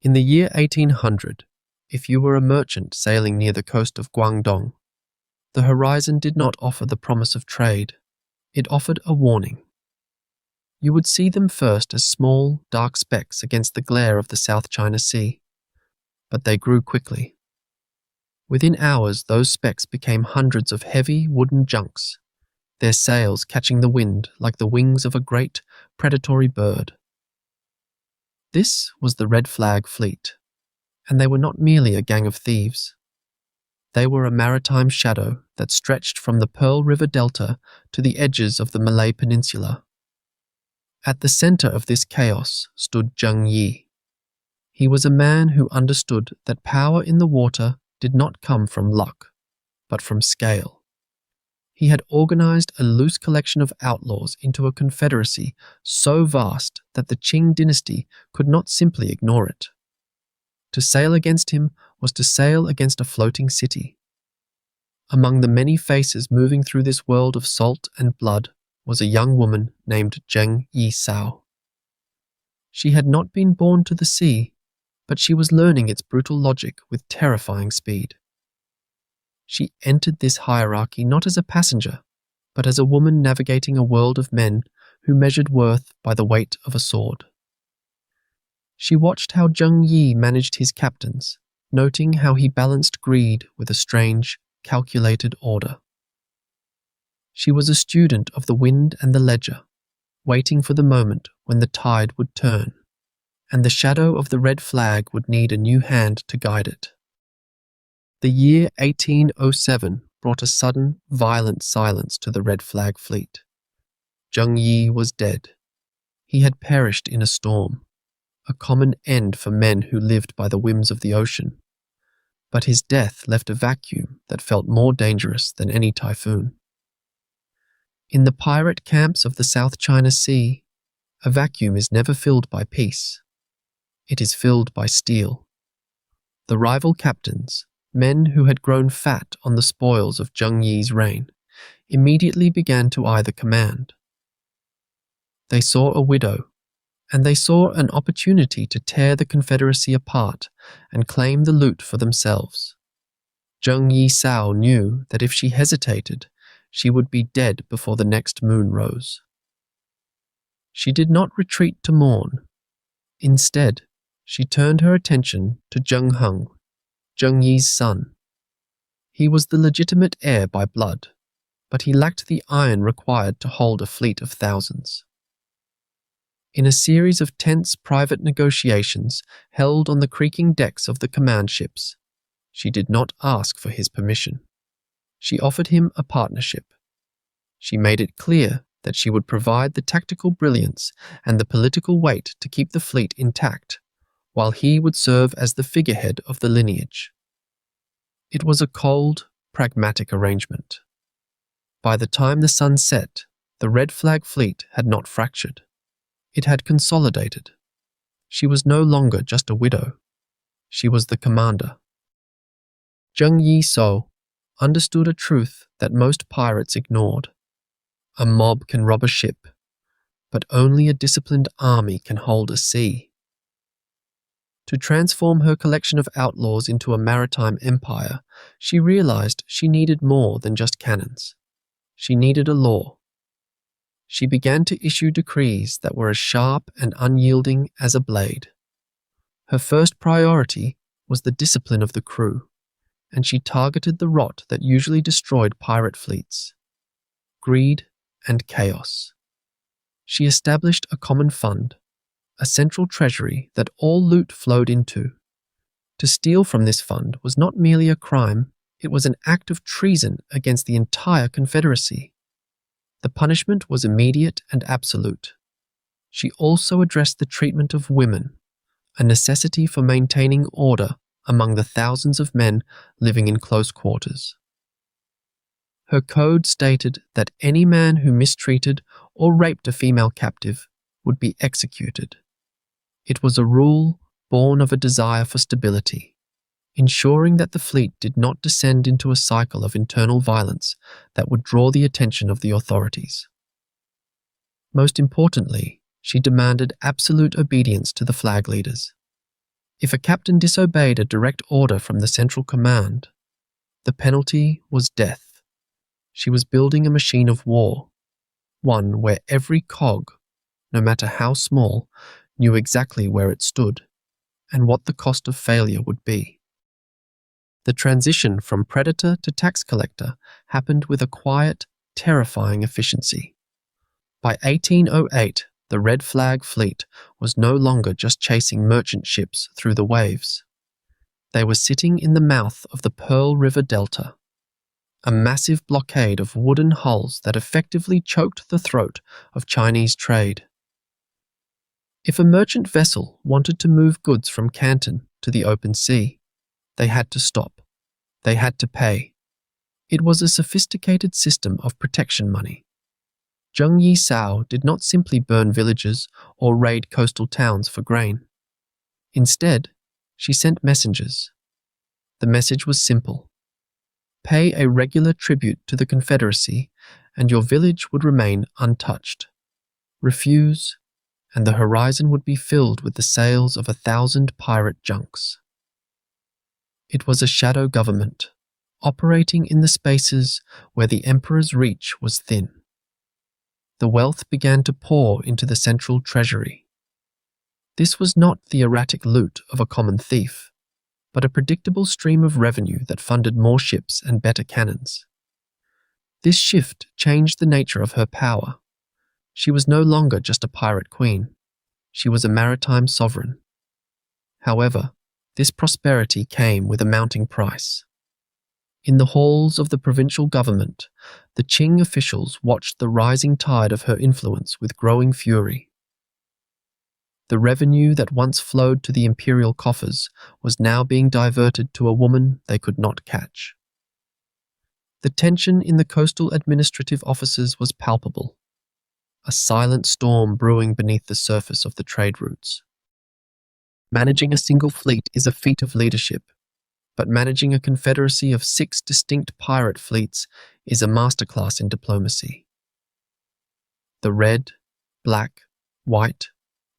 In the year 1800, if you were a merchant sailing near the coast of Guangdong, the horizon did not offer the promise of trade. It offered a warning. You would see them first as small, dark specks against the glare of the South China Sea, but they grew quickly. Within hours, those specks became hundreds of heavy wooden junks, their sails catching the wind like the wings of a great, predatory bird. This was the Red Flag Fleet, and they were not merely a gang of thieves. They were a maritime shadow that stretched from the Pearl River Delta to the edges of the Malay Peninsula. At the center of this chaos stood Zheng Yi. He was a man who understood that power in the water did not come from luck, but from scale. He had organized a loose collection of outlaws into a confederacy so vast that the Qing Dynasty could not simply ignore it. To sail against him was to sail against a floating city. Among the many faces moving through this world of salt and blood was a young woman named Zheng Yi. She had not been born to the sea, but she was learning its brutal logic with terrifying speed. She entered this hierarchy not as a passenger, but as a woman navigating a world of men who measured worth by the weight of a sword. She watched how Zheng Yi managed his captains, noting how he balanced greed with a strange, calculated order. She was a student of the wind and the ledger, waiting for the moment when the tide would turn, and the shadow of the red flag would need a new hand to guide it. The year 1807 brought a sudden, violent silence to the Red Flag Fleet. Zheng Yi was dead. He had perished in a storm, a common end for men who lived by the whims of the ocean. But his death left a vacuum that felt more dangerous than any typhoon. In the pirate camps of the South China Sea, a vacuum is never filled by peace. It is filled by steel. The rival captains, men who had grown fat on the spoils of Zheng Yi's reign, immediately began to eye the command. They saw a widow, and they saw an opportunity to tear the Confederacy apart and claim the loot for themselves. Zheng Yi Sao knew that if she hesitated, she would be dead before the next moon rose. She did not retreat to mourn. Instead, she turned her attention to Zheng Heng, Zheng Yi's son. He was the legitimate heir by blood, but he lacked the iron required to hold a fleet of thousands. In a series of tense private negotiations held on the creaking decks of the command ships, she did not ask for his permission. She offered him a partnership. She made it clear that she would provide the tactical brilliance and the political weight to keep the fleet intact, while he would serve as the figurehead of the lineage. It was a cold, pragmatic arrangement. By the time the sun set, the Red Flag Fleet had not fractured. It had consolidated. She was no longer just a widow. She was the commander. Zheng Yi So understood a truth that most pirates ignored. A mob can rob a ship, but only a disciplined army can hold a sea. To transform her collection of outlaws into a maritime empire, she realized she needed more than just cannons. She needed a law. She began to issue decrees that were as sharp and unyielding as a blade. Her first priority was the discipline of the crew, and she targeted the rot that usually destroyed pirate fleets: greed and chaos. She established a common fund, a central treasury that all loot flowed into. To steal from this fund was not merely a crime, it was an act of treason against the entire Confederacy. The punishment was immediate and absolute. She also addressed the treatment of women, a necessity for maintaining order among the thousands of men living in close quarters. Her code stated that any man who mistreated or raped a female captive would be executed. It was a rule born of a desire for stability, ensuring that the fleet did not descend into a cycle of internal violence that would draw the attention of the authorities. Most importantly, she demanded absolute obedience to the flag leaders. If a captain disobeyed a direct order from the central command, the penalty was death. She was building a machine of war, one where every cog, no matter how small, knew exactly where it stood and what the cost of failure would be. The transition from predator to tax collector happened with a quiet, terrifying efficiency. By 1808, the Red Flag Fleet was no longer just chasing merchant ships through the waves. They were sitting in the mouth of the Pearl River Delta, a massive blockade of wooden hulls that effectively choked the throat of Chinese trade. If a merchant vessel wanted to move goods from Canton to the open sea, they had to stop. They had to pay. It was a sophisticated system of protection money. Zheng Yi did not simply burn villages or raid coastal towns for grain. Instead, she sent messengers. The message was simple. Pay a regular tribute to the Confederacy and your village would remain untouched. Refuse, and the horizon would be filled with the sails of 1,000 pirate junks. It was a shadow government, operating in the spaces where the emperor's reach was thin. The wealth began to pour into the central treasury. This was not the erratic loot of a common thief, but a predictable stream of revenue that funded more ships and better cannons. This shift changed the nature of her power. She was no longer just a pirate queen. She was a maritime sovereign. However, this prosperity came with a mounting price. In the halls of the provincial government, the Qing officials watched the rising tide of her influence with growing fury. The revenue that once flowed to the imperial coffers was now being diverted to a woman they could not catch. The tension in the coastal administrative offices was palpable, a silent storm brewing beneath the surface of the trade routes. Managing a single fleet is a feat of leadership, but managing a confederacy of 6 distinct pirate fleets is a masterclass in diplomacy. The red, black, white,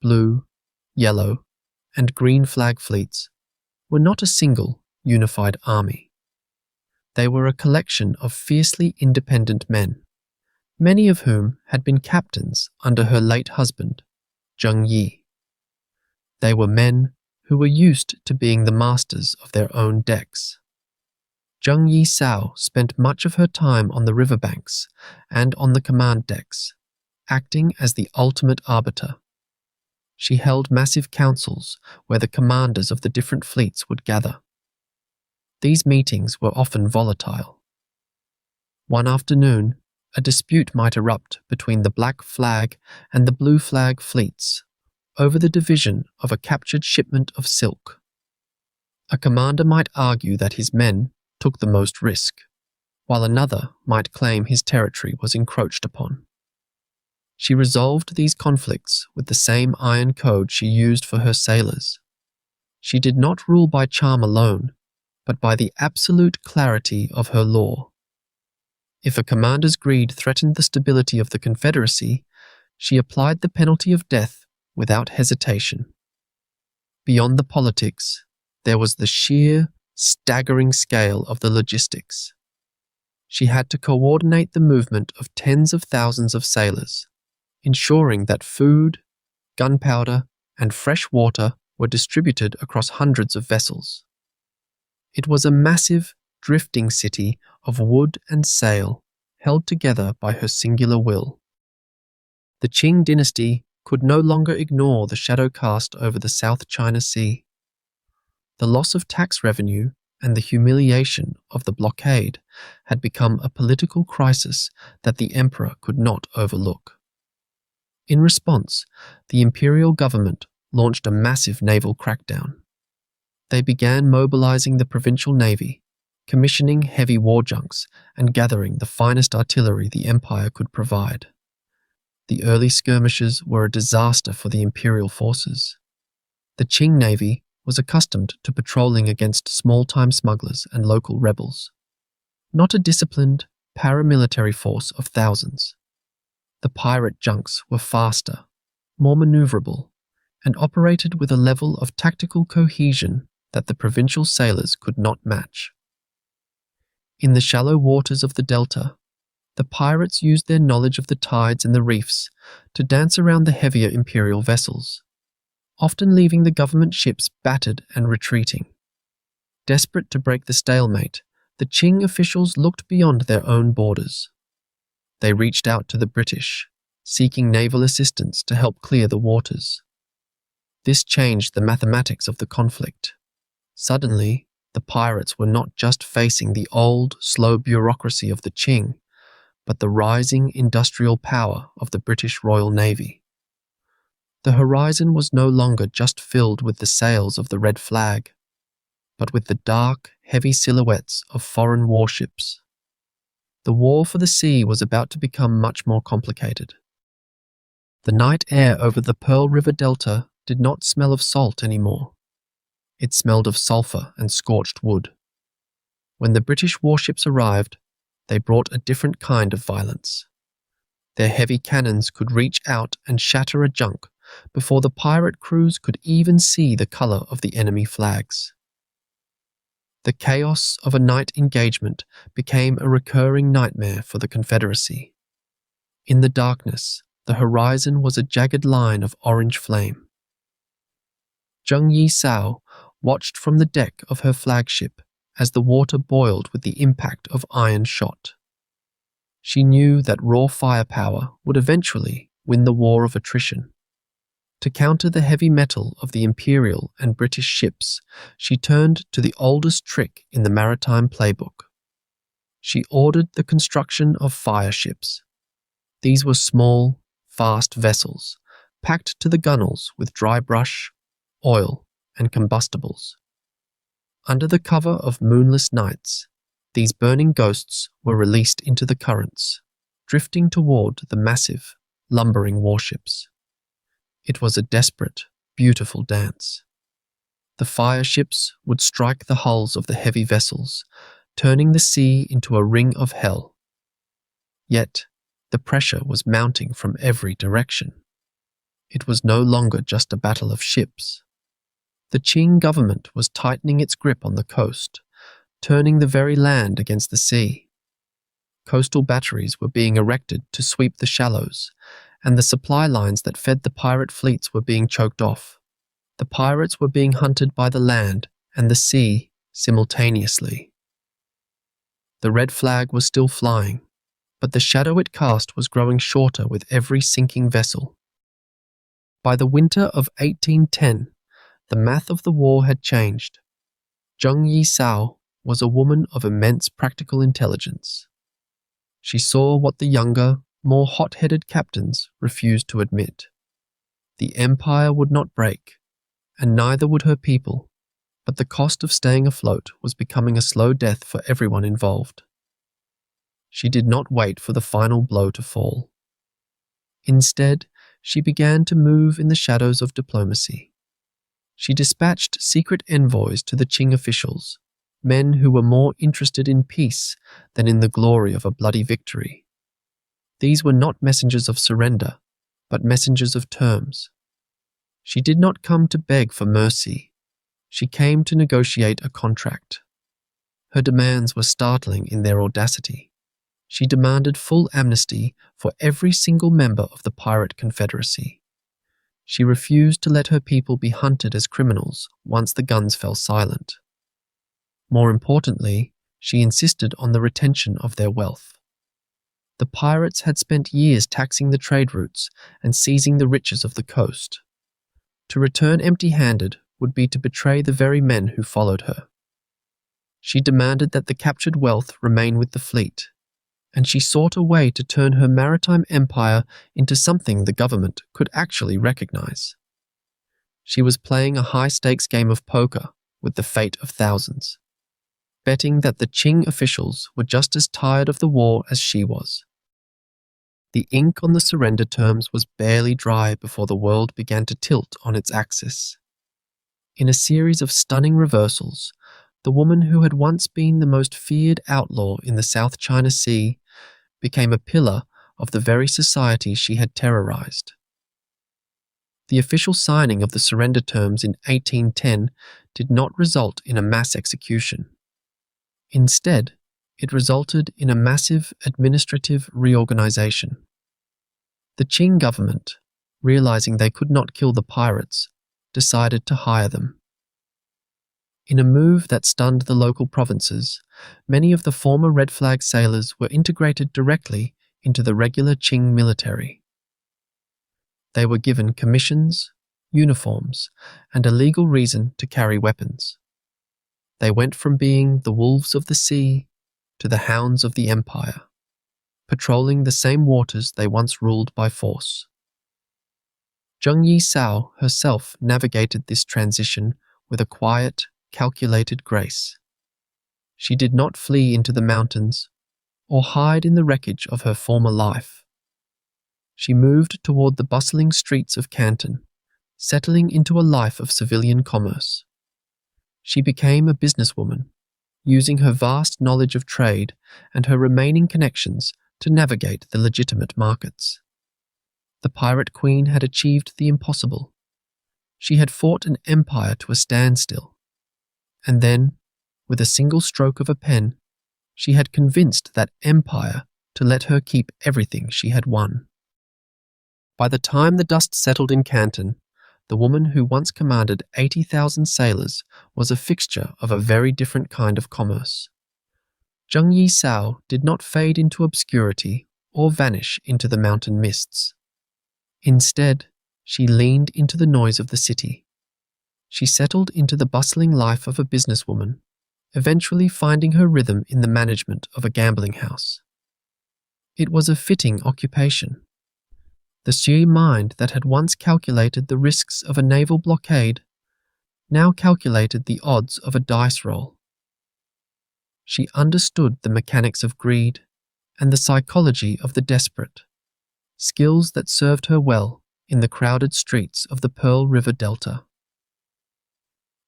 blue, yellow, and green flag fleets were not a single, unified army. They were a collection of fiercely independent men, many of whom had been captains under her late husband, Zheng Yi. They were men who were used to being the masters of their own decks. Zheng Yi spent much of her time on the riverbanks and on the command decks, acting as the ultimate arbiter. She held massive councils where the commanders of the different fleets would gather. These meetings were often volatile. One afternoon, a dispute might erupt between the Black Flag and the Blue Flag fleets over the division of a captured shipment of silk. A commander might argue that his men took the most risk, while another might claim his territory was encroached upon. She resolved these conflicts with the same iron code she used for her sailors. She did not rule by charm alone, but by the absolute clarity of her law. If a commander's greed threatened the stability of the Confederacy, she applied the penalty of death without hesitation. Beyond the politics, there was the sheer, staggering scale of the logistics. She had to coordinate the movement of tens of thousands of sailors, ensuring that food, gunpowder, and fresh water were distributed across hundreds of vessels. It was a massive, drifting city of wood and sail, held together by her singular will. The Qing Dynasty could no longer ignore the shadow cast over the South China Sea. The loss of tax revenue and the humiliation of the blockade had become a political crisis that the emperor could not overlook. In response, the imperial government launched a massive naval crackdown. They began mobilizing the provincial navy, commissioning heavy war junks, and gathering the finest artillery the empire could provide. The early skirmishes were a disaster for the imperial forces. The Qing navy was accustomed to patrolling against small-time smugglers and local rebels, not a disciplined, paramilitary force of thousands. The pirate junks were faster, more maneuverable, and operated with a level of tactical cohesion that the provincial sailors could not match. In the shallow waters of the delta, the pirates used their knowledge of the tides and the reefs to dance around the heavier imperial vessels, often leaving the government ships battered and retreating. Desperate to break the stalemate, the Qing officials looked beyond their own borders. They reached out to the British, seeking naval assistance to help clear the waters. This changed the mathematics of the conflict. Suddenly, the pirates were not just facing the old, slow bureaucracy of the Qing, but the rising industrial power of the British Royal Navy. The horizon was no longer just filled with the sails of the red flag, but with the dark, heavy silhouettes of foreign warships. The war for the sea was about to become much more complicated. The night air over the Pearl River Delta did not smell of salt anymore. It smelled of sulfur and scorched wood. When the British warships arrived, they brought a different kind of violence. Their heavy cannons could reach out and shatter a junk before the pirate crews could even see the color of the enemy flags. The chaos of a night engagement became a recurring nightmare for the Confederacy. In the darkness, the horizon was a jagged line of orange flame. Zheng Yi watched from the deck of her flagship as the water boiled with the impact of iron shot. She knew that raw firepower would eventually win the war of attrition. To counter the heavy metal of the Imperial and British ships, she turned to the oldest trick in the maritime playbook. She ordered the construction of fire ships. These were small, fast vessels, packed to the gunwales with dry brush, oil, and combustibles. Under the cover of moonless nights, these burning ghosts were released into the currents, drifting toward the massive, lumbering warships. It was a desperate, beautiful dance. The fire ships would strike the hulls of the heavy vessels, turning the sea into a ring of hell. Yet, the pressure was mounting from every direction. It was no longer just a battle of ships. The Qing government was tightening its grip on the coast, turning the very land against the sea. Coastal batteries were being erected to sweep the shallows, and the supply lines that fed the pirate fleets were being choked off. The pirates were being hunted by the land and the sea simultaneously. The red flag was still flying, but the shadow it cast was growing shorter with every sinking vessel. By the winter of 1810, the math of the war had changed. Zheng Yi was a woman of immense practical intelligence. She saw what the younger, more hot-headed captains refused to admit. The empire would not break, and neither would her people, but the cost of staying afloat was becoming a slow death for everyone involved. She did not wait for the final blow to fall. Instead, she began to move in the shadows of diplomacy. She dispatched secret envoys to the Qing officials, men who were more interested in peace than in the glory of a bloody victory. These were not messengers of surrender, but messengers of terms. She did not come to beg for mercy. She came to negotiate a contract. Her demands were startling in their audacity. She demanded full amnesty for every single member of the pirate confederacy. She refused to let her people be hunted as criminals once the guns fell silent. More importantly, she insisted on the retention of their wealth. The pirates had spent years taxing the trade routes and seizing the riches of the coast. To return empty-handed would be to betray the very men who followed her. She demanded that the captured wealth remain with the fleet, and she sought a way to turn her maritime empire into something the government could actually recognize. She was playing a high-stakes game of poker with the fate of thousands, betting that the Qing officials were just as tired of the war as she was. The ink on the surrender terms was barely dry before the world began to tilt on its axis. In a series of stunning reversals, the woman who had once been the most feared outlaw in the South China Sea became a pillar of the very society she had terrorized. The official signing of the surrender terms in 1810 did not result in a mass execution. Instead, it resulted in a massive administrative reorganization. The Qing government, realizing they could not kill the pirates, decided to hire them. In a move that stunned the local provinces, many of the former Red Flag sailors were integrated directly into the regular Qing military. They were given commissions, uniforms, and a legal reason to carry weapons. They went from being the wolves of the sea to the hounds of the empire, patrolling the same waters they once ruled by force. Zheng Yi herself navigated this transition with a quiet, calculated grace. She did not flee into the mountains or hide in the wreckage of her former life. She moved toward the bustling streets of Canton, settling into a life of civilian commerce. She became a businesswoman, using her vast knowledge of trade and her remaining connections to navigate the legitimate markets. The pirate queen had achieved the impossible. She had fought an empire to a standstill. And then, with a single stroke of a pen, she had convinced that empire to let her keep everything she had won. By the time the dust settled in Canton, the woman who once commanded 80,000 sailors was a fixture of a very different kind of commerce. Zheng Yi did not fade into obscurity or vanish into the mountain mists. Instead, she leaned into the noise of the city. She settled into the bustling life of a businesswoman, eventually finding her rhythm in the management of a gambling house. It was a fitting occupation. The sheer mind that had once calculated the risks of a naval blockade now calculated the odds of a dice roll. She understood the mechanics of greed and the psychology of the desperate, skills that served her well in the crowded streets of the Pearl River Delta.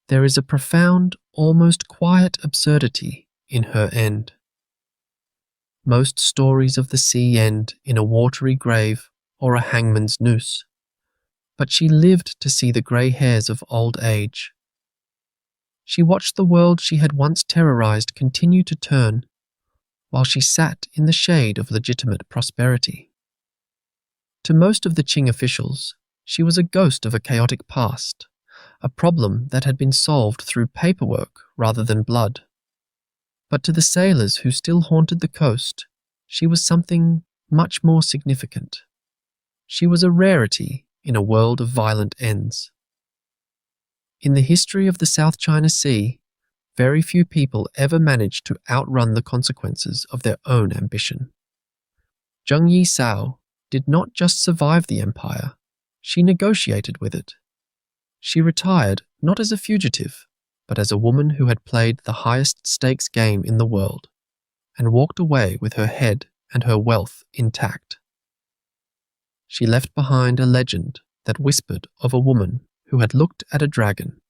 There is a profound, almost quiet absurdity in her end. Most stories of the sea end in a watery grave or a hangman's noose, but she lived to see the grey hairs of old age. She watched the world she had once terrorized continue to turn, while she sat in the shade of legitimate prosperity. To most of the Qing officials, she was a ghost of a chaotic past, a problem that had been solved through paperwork rather than blood. But to the sailors who still haunted the coast, she was something much more significant. She was a rarity in a world of violent ends. In the history of the South China Sea, very few people ever managed to outrun the consequences of their own ambition. Zheng Yi did not just survive the empire, she negotiated with it. She retired not as a fugitive, but as a woman who had played the highest stakes game in the world, and walked away with her head and her wealth intact. She left behind a legend that whispered of a woman who had looked at a dragon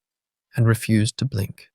and refused to blink.